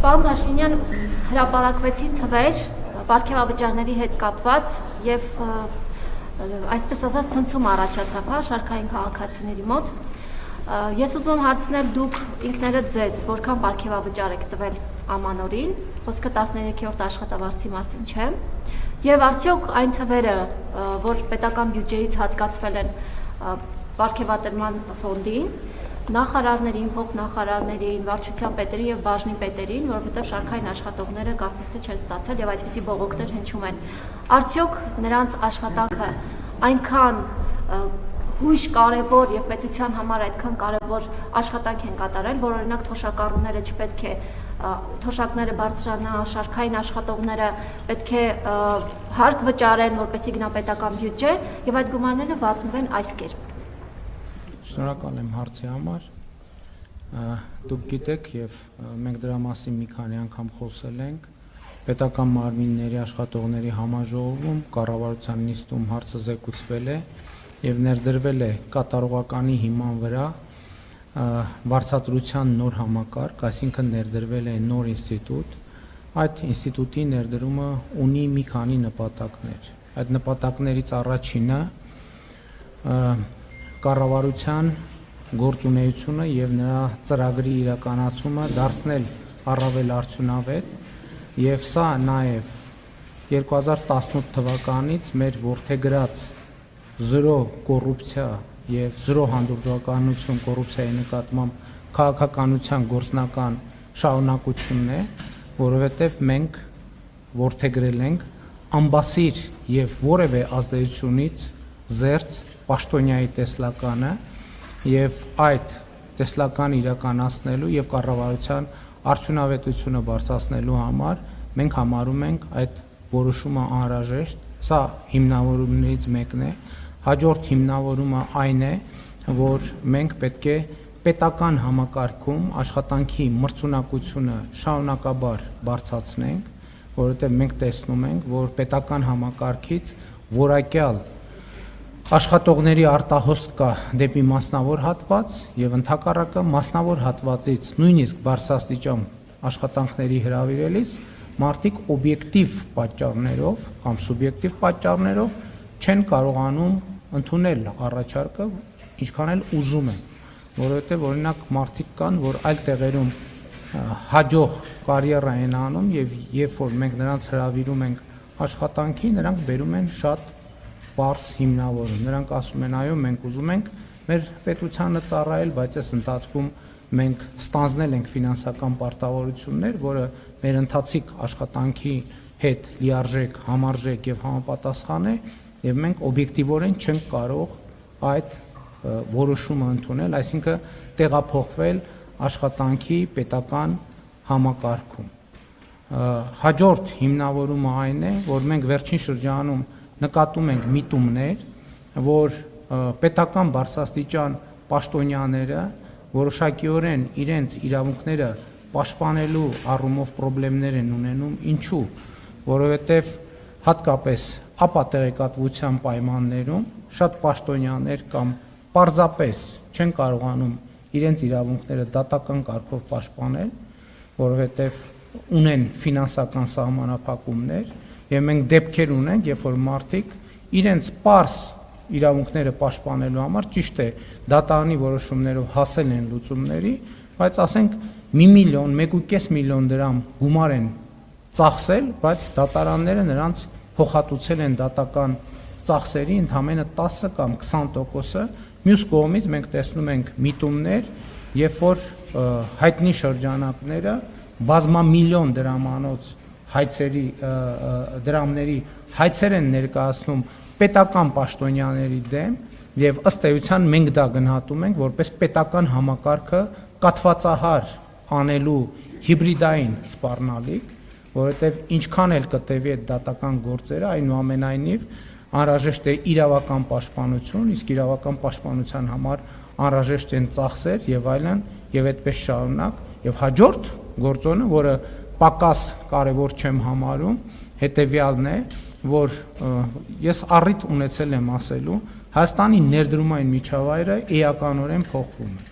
Պարոն Փաշինյան, հրապարակվեցին թվեր պարգևավճարների հետ կապված եւ այսպես ասած ցնցում առաջացավ շարքային քաղաքացիների մոտ։ Ես ուզում եմ հարցնել դուք ինքներդ ձեզ որքան պարգևավճար եք տվել ամանորին, խոսքը 13-րդ աշխատավարձի մասին չէ, եւ արդյոք այն թվերը, որ պետական բյուջեից հատկացվել են պարգևատրման ֆոնդին, նախարարներին, փոխնախարարներին, վարչության պետերին եւ բաժնի պետերին, որովհետեւ շարքային աշխատողները կարծես թե չեն ստացել եւ այդպիսի բողոքներ հնչում են։ Արդյոք նրանց աշխատանքը այնքան հույժ կարևոր եւ պետության համար այդքան կարևոր աշխատանք են կատարել, որ օրինակ թոշակառուները չպետք է թոշակները բարձրանա, շարքային աշխատողները պետք է հարկ վճարեն, որպեսզի գնա պետական բյուջե եւ այդ գումարները վատնվեն այս կերպ։ Շնորհակալ եմ հարցի համար։ Դուք գիտեք եւ մենք դրա մասին մի քանի անգամ խոսել ենք պետական մարմինների աշխատողների համաժողովում, կառավարության նիստում հարցը զեկուցվել է եւ ներդրվել է կատարողականի հիման վրա վարձատրության նոր համակարգ, այսինքն ներդրվել է նոր ինստիտուտ։ Այդ ինստիտուտի ներդրումը ունի մի քանի նպատակներ։ Այդ նպատակներից առաջինը կառավարության գործունեությունը եւ նրա ծրագրի իրականացումը դարձնել առավել արդյունավետ եւ սա նաեւ 2018 թվականից մեր որդեգրած 0 կոռուպցիա եւ 0 հանդուրժողականություն կոռուպցիայի նկատմամբ քաղաքականության գործնական շարունակությունն է, որովհետեւ մենք որդեգրել ենք ամբասիր եւ որևէ ազդեցությունից զերծ պաշտոնյայի տեսլականը եւ այդ տեսլականը իրականացնելու եւ կառավարության արդյունավետությունը բարձրացնելու համար մենք համարում ենք այդ որոշումը անհրաժեշտ, սա հիմնավորումներից մեկն է։ Հաջորդ հիմնավորումը այն է, որ մենք պետք է պետական համակարգում աշխատանքի մրցունակությունը շարունակաբար բարձրացնենք, որովհետեւ մենք տեսնում ենք, որ պետական համակարգից որակյալ աշխատողների արտահոսք կա դեպի մասնավոր հատված եւ ընդհակառակը մասնավոր հատվածից նույնիսկ բարձրաստիճան աշխատանքների հրավիրելիս մարդիկ օբյեկտիվ պատճառներով կամ սուբյեկտիվ պատճառներով չեն կարողանում ընդունել առաջարկը, ինչքան էլ ուզում են, որովհետեւ օրինակ մարդիկ կան, որ այլ տեղերում հաջող կարիերա են անում եւ երբ որ մենք նրանց հրավիրում ենք աշխատանքի, նրանք բերում են շատ բարձ հիմնավորում։ Նրանք ասում են, այո, մենք ուզում ենք մեր պետությանը ծառայել, բայց այս ընթացքում մենք ստանձնել ենք ֆինանսական պարտավորություններ, որը մեր ընթացիկ աշխատանքի հետ լիարժեք, համարժեք եւ համապատասխան է, եւ մենք օբյեկտիվորեն չենք կարող այդ որոշումը ընդունել, այսինքն տեղափոխվել աշխատանքի պետական համակարգում։ Հաջորդ հիմնավորումը այն է, որ մենք վերջին շրջանում նկատում ենք միտումներ, որ պետական բարձրաստիճան պաշտոնյաները որոշակիորեն իրենց իրավունքները պաշտպանելու առումով խնդիրներ են ունենում, ինչու, որովհետև հատկապես ապատեղեկատվության պայմաններում շատ պաշտոնյաներ կամ պարզապես չեն կարողանում իրենց իրավունքները դատական կարգով պաշտպանել, որովհետև ունեն ֆինանսական սահմանափակումներ եւ մենք դեպքեր ունենք, երբ որ մարդիկ իրենց պարզ իրավունքները պաշտպանելու համար ճիշտ է դատարանի որոշումներով հասել են լուծումների, բայց ասենք 1 միլիոն, 1.5 միլիոն դրամ գումար են ծախսել, բայց դատարանները նրանց փոխհատուցել են դատական ծախսերի ընդամենը 10 կամ 20%-ը։ Մյուս կողմից մենք տեսնում ենք միտումներ, երբ որ հայտնի շրջանակները բազմամիլիոն դրամանոց հայցերի դրամների հայցեր են ներկայացնում պետական պաշտոնյաների դեմ եւ ըստ էության մենք դա գնահատում ենք որպես պետական համակարգը կաթվածահար անելու հիբրիդային սպառնալիք, որովհետեւ ինչքան էլ կտևի այդ դատական գործերը, այնուամենայնիվ անհրաժեշտ է իրավական պաշտպանություն, իսկ իրավական պաշտպանության համար անհրաժեշտ են ծախսեր եւ այլն եւ այդպես շարունակ եւ հաջորդ գործոնը, որը պակաս կարևոր չեմ համարում, հետեւյալն է, որ ես առիթ ունեցել եմ ասելու, Հայաստանի ներդրումային միջավայրը էականորեն փոխվում է։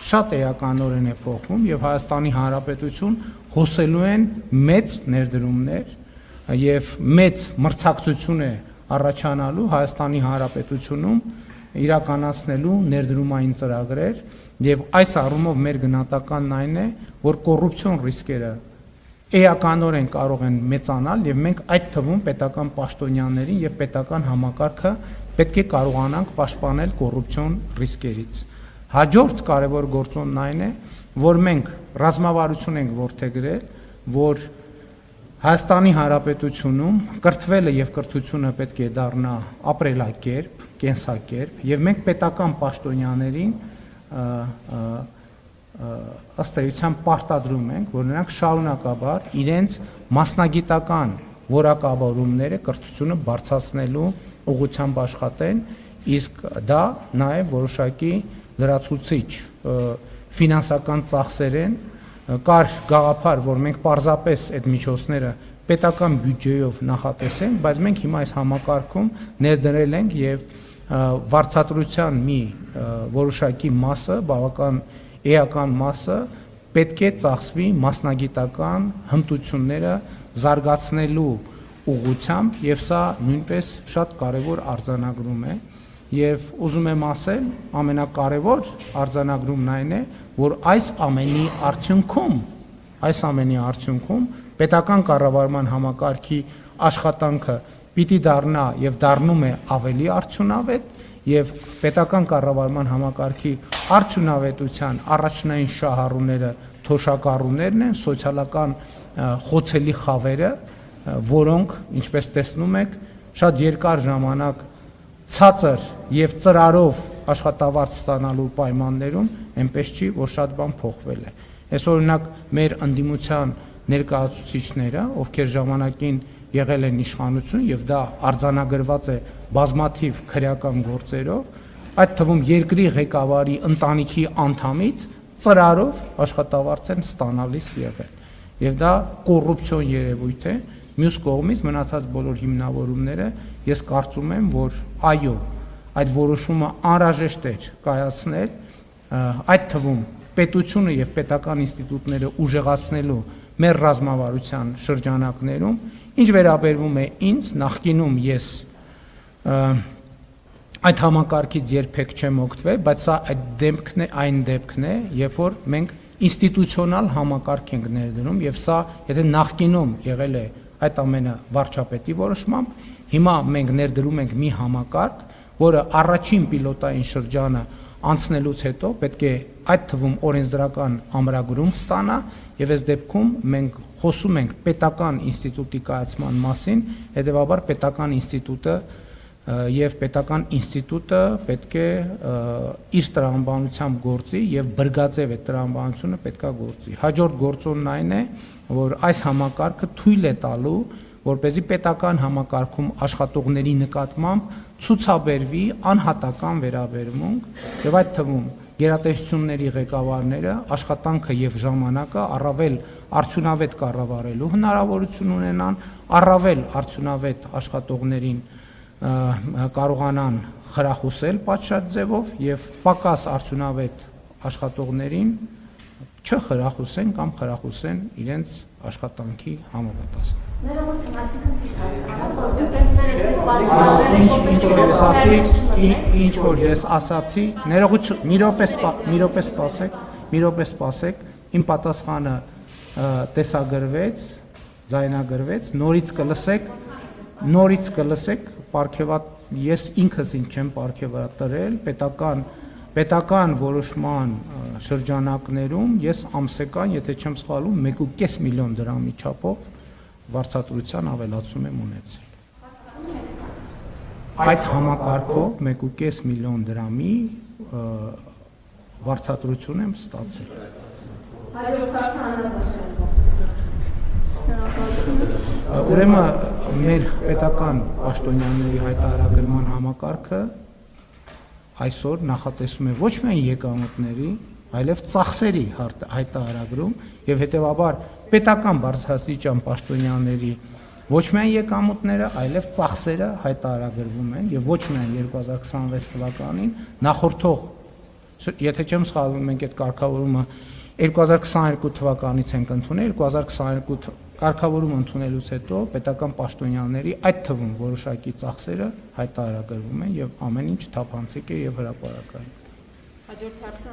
Շատ էականորեն է փոխվում եւ Հայաստանի Հանրապետություն հոսելու են մեծ ներդրումներ եւ մեծ մրցակցություն է առաջանալու Հայաստանի Հանրապետությունում իրականացնելու ներդրումային ծրագրեր եւ այս առումով մեր գնահատականն այն է, որ կոռուպցիոն ռիսկերը էականորեն կարող են մեծանալ եւ մենք այդ թվում պետական պաշտոնյաներին եւ պետական համակարգը պետք է կարողանանք պաշտպանել կոռուպցիոն ռիսկերից։ Հաջորդ կարևոր գործոնն այն է, որ մենք ռազմավարություն ենք որդեգրել, որ Հայաստանի Հանրապետությունում կրթվելը եւ կրթությունը պետք է դառնա ապրելակերպ, կենսակերպ եւ մենք պետական պաշտոնյաներին ըստ էության պարտադրում ենք, որ նրանք շարունակաբար իրենց մասնագիտական որակավորումները կրթությունը բարձրացնելու ուղղությամբ աշխատեն, իսկ դա նաեւ որոշակի լրացուցիչ ֆինանսական ծախսեր են, կար գաղափար, որ մենք պարզապես այդ միջոցները պետական բյուջեով նախատեսենք, բայց մենք հիմա այս համակարգում ներդրել ենք եւ վարձատրության մի որոշակի մասը, բավական էական մասը պետք է ծախսվի մասնագիտական հմտությունները զարգացնելու ուղղությամբ եւ սա նույնպես շատ կարեւոր արձանագրում է եւ ուզում եմ ասել ամենակարևոր արձանագրումն այն է, որ այս ամենի արդյունքում պետական կառավարման համակարգի աշխատանքը պիտի դառնա եւ դառնում է ավելի արդյունավետ եւ պետական կառավարման համակարգի արդյունավետության առաջնային շահառուները թոշակառուներն են, սոցիալական խոցելի խավերը, որոնք, ինչպես տեսնում եք, շատ երկար ժամանակ ցածր եւ ծրարով աշխատավարձ ստանալու պայմաններում այնպես չի, որ շատ բան փոխվել է։ Այս օրինակ մեր ընդդիմության ներկայացուցիչները, ովքեր ժամանակին եղել են իշխանություն եւ դա արձանագրված է բազմաթիվ քրեական գործերով, այդ թվում երկրի ղեկավարի ընտանիքի անդամից ծրարով աշխատավարձ են ստանալիս եղել։ Եվ դա կոռուպցիոն երևույթ է։ Մյուս կողմից մնացած բոլոր հիմնավորումները ես կարծում եմ, որ այո, այդ որոշումը անհրաժեշտ էր կայացնել, այդ թվում պետությունը եւ պետական ինստիտուտները ուժեղացնելու մեր ռազմավարության շրջանակներում, ինչ վերաբերվում է ինձ, նախկինում ես այդ համակարգից երբեք չեմ օգտվել, բայց սա այն դեպքն է, երբ որ մենք ինստիտուցիոնալ համակարգ ենք ներդնում եւ սա, եթե նախկինում եղել է այդ ամենը վարչապետի որոշմամբ, հիմա մենք ներդրում ենք մի համակարգ, որը առաջին պիլոտային շրջանը անցնելուց հետո պետք է այդ թվում օրենսդրական ամրագրում ստանա եւ այս դեպքում մենք խոսում ենք պետական ինստիտուտի կայացման մասին, հետեւաբար պետական ինստիտուտը եւ պետական ինստիտուտը պետք է իր տրամաբանությամբ գործի եւ բրգաձև այդ տրամաբանությունը պետքա գործի։ Հաջորդ գործոնն այն է, որ այս համակարգը թույլ է տալու, որպեսզի պետական համակարգում աշխատողների նկատմամբ ցուցաբերվի անհատական վերաբերմունք եւ այդ թվում գերատեսչությունների ղեկավարները աշխատանքը եւ ժամանակը առավել արդյունավետ կառավարելու հնարավորություն ունենան, առավել արդյունավետ աշխատողներին կարողանան խրախուսել պատշաճ ձևով եւ պակաս արդյունավետ աշխատողներին չխրախուսեն կամ խրախուսեն իրենց աշխատանքի համապատասխան։ Ներողություն, այսինքն ճիշտ ասացի, ինչ որ ես ասացի, ներողություն, մի րոպե սպասեք, իմ պատասխանը տեսագրվեց, ձայնագրվեց, նորից կլսեք, ես ինքս ինձ չեմ պարգևատրել պետական որոշման շրջանակներում ես ամսական, եթե չեմ սխալվում, 1.5 միլիոն դրամի չափով վարձատրության ավելացում եմ ունեցել։ Այդ համակարգով 1.5 միլիոն դրամի վարձատրություն եմ ստացել։ Ուրեմն մեր պետական պաշտոնյաների հայտարարագրման համակարգը այսօր նախատեսում է ոչ միայն եկամուտների, այլև ծախսերի հայտարարագրում եւ հետեւաբար պետական բարձրաստիճան պաշտոնյաների ոչ միայն եկամուտները, այլև ծախսերը հայտարարագրվում են եւ ոչ միայն 2026 թվականին նախորդող, եթե չեմ սխալվում, մենք այդ կարգավորումը 2022 թվականից ենք ընդունել, 2022 կարգավորում ընդունելուց հետո պետական պաշտոնյաների, այդ թվում որոշակի ծախսերը հայտարարագրվում են եւ ամեն ինչ թափանցիկ է եւ հրապարակային։ Հաջորդ հարցը